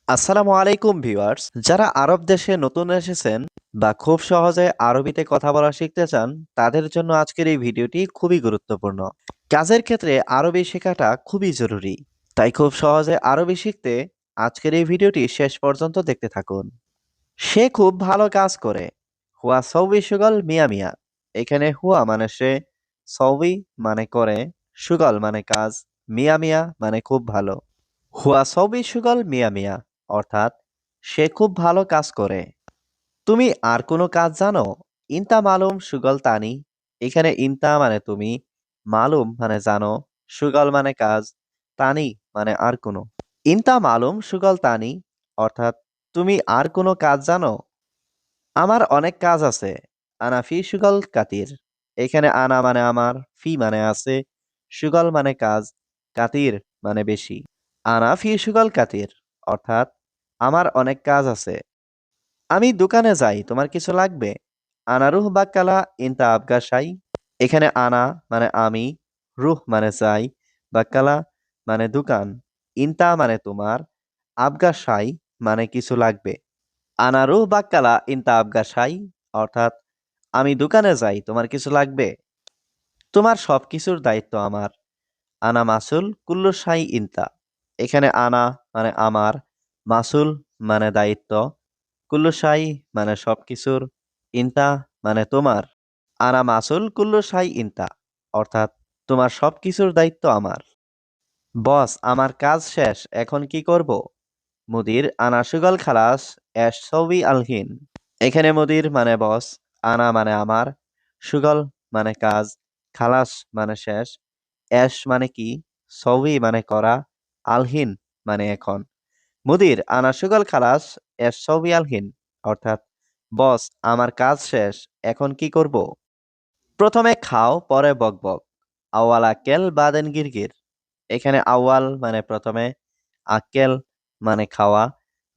আসসালামু আলাইকুম ভিউয়ার্স, যারা আরব দেশে নতুন এসেছেন বা খুব সহজে আরবিতে কথা বলা শিখতে চান তাদের জন্য আজকের এই ভিডিওটি খুবই গুরুত্বপূর্ণ। কাজের ক্ষেত্রে আরবি শেখাটা খুবই জরুরি, তাই খুব সহজে আরবি শিখতে আজকের এই ভিডিওটি শেষ পর্যন্ত দেখতে থাকুন। সে খুব ভালো কাজ করে। হুয়া সৌবি সুগল মিয়া মিয়া। এখানে হুয়া মানে সে, সৌবি মানে করে, সুগল মানে কাজ, মিয়া মিয়া মানে খুব ভালো। হুয়া সৌবি সুগল মিয়া মিয়া অর্থাৎ সে খুব ভালো কাজ করে। তুমি আর কোনো কাজ জানো? ইনতা মালুম সুগল তানি। এখানে ইনতা মানে তুমি, মালুম মানে জানো, সুগল মানে কাজ, তানি মানে আর কোনো। ইনতা মালুম সুগল তানি অর্থাৎ তুমি আর কোনো কাজ জানো? আমার অনেক কাজ আছে। আনা ফি সুগল কাতির। এখানে আনা মানে আমার, ফি মানে আছে, সুগল মানে কাজ, কাতির মানে বেশি। আনা ফি সুগল কাতির অর্থাৎ আমার অনেক কাজ আছে। আমি দোকানে যাই, তোমার কিছু লাগবে? আনা রুহ বাক্কালা ইনতা আবগা শাই। এখানে আনা মানে আমি, রুহ মানে যাই, বাক্কালা মানে দোকান, ইনতা মানে তোমার, আবগা শাই মানে কিছু লাগবে। আনা রুহ বাক্কালা ইনতা আবগা শাই অর্থাৎ আমি দোকানে যাই, তোমার কিছু লাগবে? তোমার সবকিছুর দায়িত্ব আমার। আনা মাসুল কুল্লু শাই ইনতা। এখানে আনা মানে আমার, মাসুল মানে দায়িত্ব, কুল্লু শাই মানে সবকিছুর, ইনতা মানে তোমার। আনা মাসুল কুল্লু শাই ইনতা অর্থাৎ তোমার সবকিছুর দায়িত্ব আমার। বস, আমার কাজ শেষ, এখন কি করব? মুদির আনা সুগল খালাস এশ সৌবি আলহিন। এখানে মুদির মানে বস, আনা মানে আমার, সুগল মানে কাজ, খালাস মানে শেষ, এশ মানে কি, সৌবি মানে করা, আলহিন মানে এখন। মুদির আনা সুগল খালাস এশ সৌবি আলহিন অর্থাৎ বস, আমার কাজ শেষ, এখন কি করব? প্রথমে খাও পরে বকবক। আওয়াল আক্কেল বাদেন গিরগির। এখানে আওয়াল মানে প্রথমে, আক্কেল মানে খাওয়া,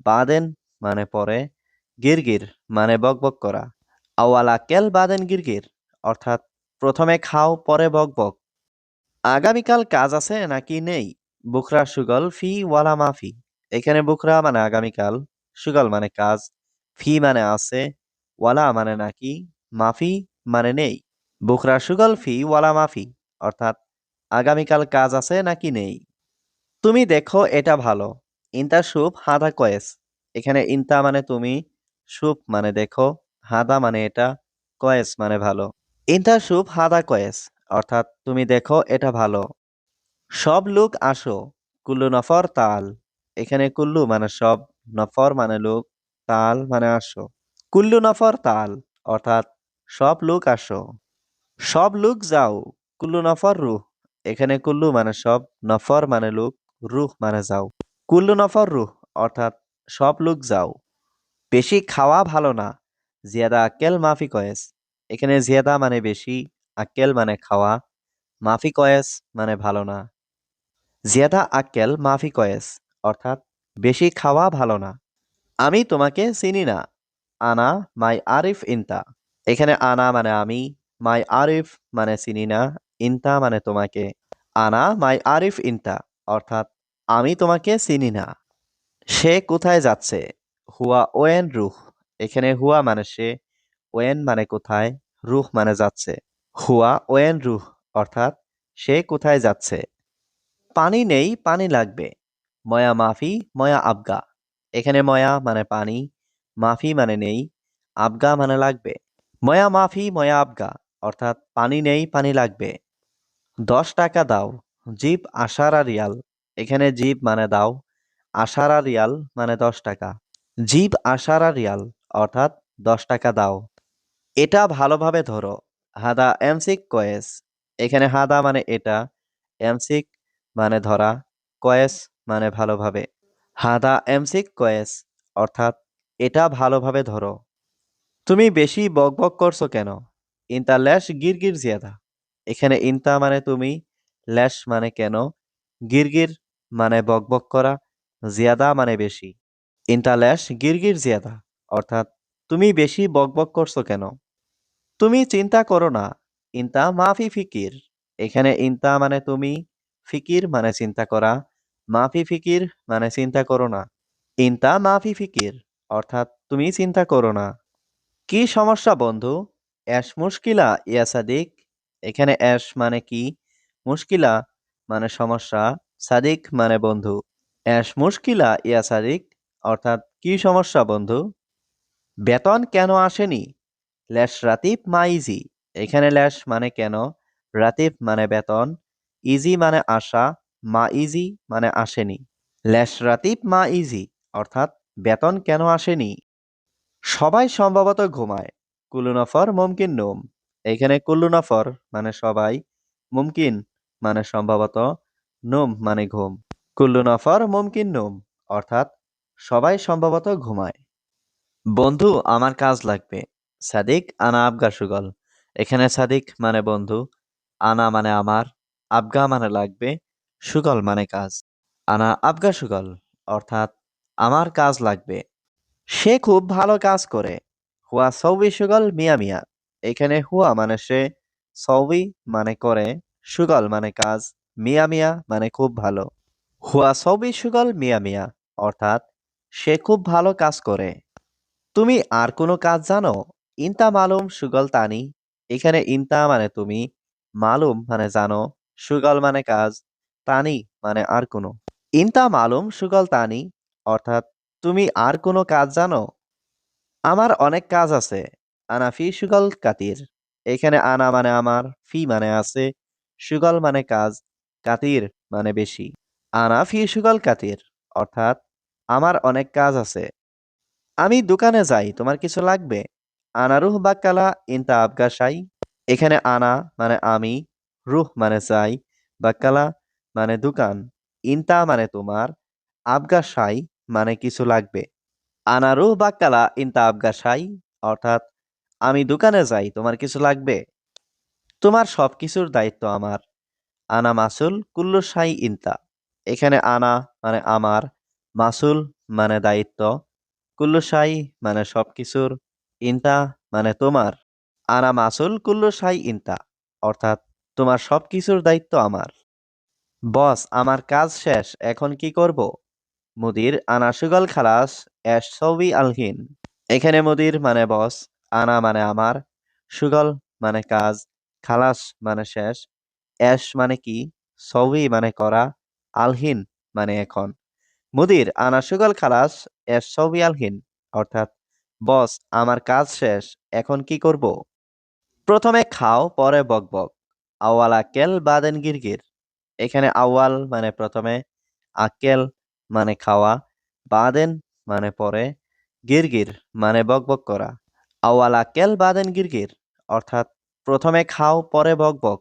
বাদেন মানে পরে, গিরগির মানে বকবক করা। আওয়াল আক্কেল বাদেন গিরগির অর্থাৎ প্রথমে খাও পরে বকবক। আগামীকাল কাজ আছে নাকি নেই? বুকরা সুগল ফি ওয়ালা মাফি। এখানে বুকরা মানে আগামীকাল, সুগল মানে কাজ, ফি মানে আছে, ওয়ালা মানে নাকি, মাফি মানে নেই। বুকরা সুগল ফি ওয়ালা মাফি অর্থাৎ আগামীকাল কাজ আছে নাকি নেই। তুমি দেখো এটা ভালো। ইনতা সুপ হাদা কয়েস। এখানে ইনতা মানে তুমি, সুপ মানে দেখো, হাদা মানে এটা, কয়েস মানে ভালো। ইনতা সুপ হাদা কয়েস অর্থাৎ তুমি দেখো এটা ভালো। সব লোক আসো। কুল্লু নফর তাল। এখানে কুল্লু মানে সব, নফর মানে লোক, তাল মানে আসো। কুল্লু নফর তাল অর্থাৎ সব লোক আসো। সব লোক যাও। কুল্লু নফর রুহ। এখানে কুল্লু মানে সব, নফর মানে লোক, রুহ মানে যাও। কুল্লু নফর রুহ অর্থাৎ সব লোক যাও। বেশি খাওয়া ভালো না। জিয়াদা আক্কেল মাফি কয়েস। এখানে জিয়াদা মানে বেশি, আক্কেল মানে খাওয়া, মাফি কয়েস মানে ভালো না। জিয়াদা আক্কেল মাফি কয়েস অর্থাৎ বেশি খাওয়া ভালো না। আমি তোমাকে চিনি না। আনা মাই আরিফ ইনতা। এখানে আনা মানে আমি, মাই আরিফ মানে চিনি না, ইনতা মানে তোমাকে। আনা মাই আরিফ ইনতা অর্থাৎ আমি তোমাকে চিনি না। সে কোথায় যাচ্ছে? হুয়া ওয়েন রুহ। এখানে হুয়া মানে সে, ওয়েন মানে কোথায়, রুহ মানে যাচ্ছে। হুয়া ওয়েন রুহ অর্থাৎ সে কোথায় যাচ্ছে। পানি নেই, পানি লাগবে। ময়া মাফি ময়া আবগা। এখানে ময়া মানে পানি, মাফি মানে নেই, আবগা মানে লাগবে। ময়া মাফি ময়া আবগা অর্থাৎ পানি নেই, পানি লাগবে। 10 টাকা দাও। জিব আশারা রিয়াল। এখানে জিব মানে দাও, আশারা রিয়াল মানে 10 টাকা। জিব আশারা রিয়াল অর্থাৎ 10 টাকা দাও। এটা ভালোভাবে ধরো। হাদা এমসিক কয়েস। এখানে হাদা মানে এটা, এমসিক মানে ধরা, কয়েস মানে ভালোভাবে। হাদা এমসিক কয়েস অর্থাৎ এটা ভালোভাবে ধরো। তুমি বেশি বকবক করছো কেন? ইনতা ল্যাশ গিরগির জিয়াদা। এখানে ইনতা মানে তুমি, ল্যাশ মানে কেন, গিরগির মানে বকবক করা, জিয়াদা মানে বেশি। ইনতা ল্যাশ গিরগির জিয়াদা অর্থাৎ তুমি বেশি বকবক করছো কেন? তুমি চিন্তা করো না। ইনতা মাফি ফিকির। এখানে ইনতা মানে তুমি, ফিকির মানে চিন্তা করা, মাফি ফিকির মানে চিন্তা করো না। ইনতা মাফি ফিকির, অর্থাৎ তুমি চিন্তা করো না। কি সমস্যা বন্ধু? এশ মুশকিলা ইয়া সাদিক। এখানে এশ মানে কি, মুশকিলা মানে সমস্যা, সাদিক মানে বন্ধু। এশ মুশকিলা ইয়া সাদিক, অর্থাৎ কি সমস্যা বন্ধু? বেতন কেন আসেনি? লেশ রাতিব মা ইজি। এখানে লেশ মানে কেন, রাতিব মানে বেতন, ইজি মানে আসা, মা ইজি মানে আসেনি। লেশ রাতিব মা ইজি, অর্থাৎ বেতন কেন আসেনি? সবাই সম্ভবত ঘুমায়। কুল্লু নফর মুমকিন নোম। এখানে কুল্লু নফর মানে সবাই, মুমকিন মানে সম্ভবত, নোম মানে ঘুম। কুল্লু নফর মুমকিন নোম, অর্থাৎ সবাই সম্ভবত ঘুমায়। বন্ধু আমার কাজ লাগবে। সাদিক আনা আবগা সুগল। এখানে সাদিক মানে বন্ধু, আনা মানে আমার, আবগা মানে লাগবে, সুগল মানে কাজ। আনা আবগা সুগল, অর্থাৎ আমার কাজ লাগবে। সে খুব ভালো কাজ করে। হুয়া সৌবি সুগল মিয়া মিয়া। এখানে হুয়া মানে সে, সৌবি মানে করে, সুগল মানে কাজ, মিয়া মিয়া মানে খুব ভালো। হুয়া সৌবি সুগল মিয়া মিয়া, অর্থাৎ সে খুব ভালো কাজ করে। তুমি আর কোনো কাজ জানো? ইনতা মালুম সুগল তানি। এখানে ইনতা মানে তুমি, মালুম মানে জানো, সুগল মানে কাজ, তানি মানে আর কোনো। ইনতা মালুম সুগল তানি, অর্থাৎ তুমি আর কোনো কাজ জানো? আমার অনেক কাজ আছে। আনা ফি সুগল কাতির। এখানে আনা মানে আমার, ফি মানে আছে, সুগল মানে কাজ, কাতির মানে বেশি। আনা ফি সুগল কাতির, অর্থাৎ আমার অনেক কাজ আছে। আমি দোকানে যাই, তোমার কিছু লাগবে? আনা রুহ বাক্কালা ইনতা আবগা শাই। এখানে আনা মানে আমি, রুহ মানে যাই, বাক্কালা মানে দোকান, ইনতা মানে তোমার, আবগা শাই মানে কিছু লাগবে। আনা রুহ বাক্কালা ইনতা আবগা শাই, অর্থাৎ আমি দোকানে যাই, তোমার কিছু লাগবে? তোমার সবকিছুর দায়িত্ব আমার। আনা মাসুল কুল্লু শাই ইনতা। এখানে আনা মানে আমার, মাসুল মানে দায়িত্ব, কুল্লু শাই মানে সবকিছুর, ইনতা মানে তোমার। আনা মাসুল কুল্লু শাই ইনতা, অর্থাৎ তোমার সবকিছুর দায়িত্ব আমার। বস আমার কাজ শেষ, এখন কি করব? মুদির আনা সুগল খালাস এশ সৌবি আলহিন। এখানে মুদির মানে বস, আনা মানে আমার, সুগল মানে কাজ, খালাস মানে শেষ, এশ মানে কি, সৌবি মানে করা, আলহিন মানে এখন। মুদির আনা সুগল খালাস এশ সৌবি আলহিন, অর্থাৎ বস আমার কাজ শেষ, এখন কি করব? প্রথমে খাও পরে বকবক। আওয়াল আক্কেল বাদেন গিরগির। এখানে আওয়াল মানে প্রথমে, আক্কেল মানে খাওয়া, বাদেন মানে পরে, গিরগির মানে বকবক করা। আওয়াল আক্কেল বাদেন গিরগির, অর্থাৎ প্রথমে খাও পরে বকবক।